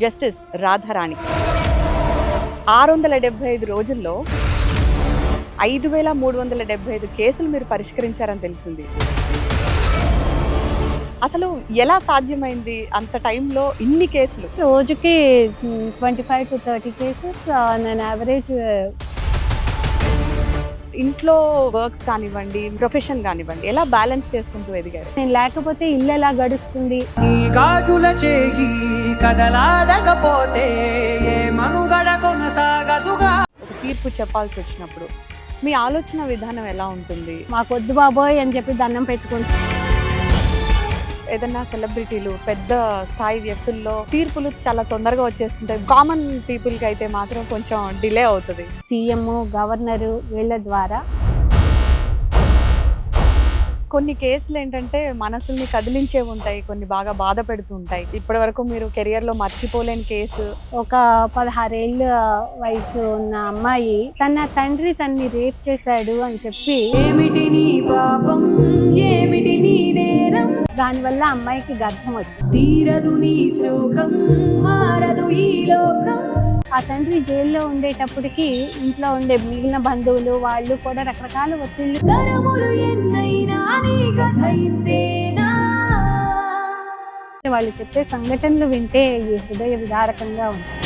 Justice Radharani 675 రోజుల్లో 5375 కేసులు మీరు పరిష్కరించారని తెలిసింది. అసలు ఎలా సాధ్యమైంది అంత టైంలో ఇన్ని కేసులు? రోజుకి 25 to 30 కేసెస్ నేను యావరేజ్. ఇంట్లో వర్క్స్ కానివ్వండి, ప్రొఫెషన్ కానివ్వండి, ఎలా బ్యాలెన్స్ చేసుకుంటూ ఎదిగారు? నేను లేకపోతే ఇల్లు ఎలా గడుస్తుంది? గాజుల చేయి కదలాడకపోతే మనుగడ కొనసాగదుగా. ఒక తీర్పు చెప్పాల్సి వచ్చినప్పుడు మీ ఆలోచన విధానం ఎలా ఉంటుంది? మాకొద్దు బాబోయ్ అని చెప్పి దండం పెట్టుకుంటాం. ఏదన్నా సెలబ్రిటీలు, పెద్ద స్థాయి వ్యక్తుల్లో తీర్పులు చాలా తొందరగా వచ్చేస్తుంటాయి. కామన్ పీపుల్కి అయితే మాత్రం కొంచెం డిలే అవుతుంది. సీఎం, గవర్నరు వీళ్ళ ద్వారా కొన్ని కేసులు ఏంటంటే మనసుల్ని కదిలించే ఉంటాయి, కొన్ని బాగా బాధ పెడుతూ ఉంటాయి. ఇప్పటి వరకు మీరు కెరియర్లో మర్చిపోలేని కేసు? ఒక 16 ఏళ్ళ వయసు ఉన్న అమ్మాయి తన తండ్రి తన్ని రేప్ చేశాడు అని చెప్పి, ఏమిటి నీ పాపం ఏమిటి నీ నేరం, దానివల్ల అమ్మాయికి గర్భం వచ్చింది. తీరదు నీ శోకం మారదు ఈ లోకం. ఆ తండ్రి జైల్లో ఉండేటప్పటికి ఇంట్లో ఉండే మిగిలిన బంధువులు వాళ్ళు కూడా రకరకాల ఒత్తిళ్ళు. తరములు ఎన్నైనా నీ కథ ఇంతేనా. వాళ్ళు చెప్పే సంఘటనలు వింటే ఈ హృదయ విదారకంగా ఉంటాయి.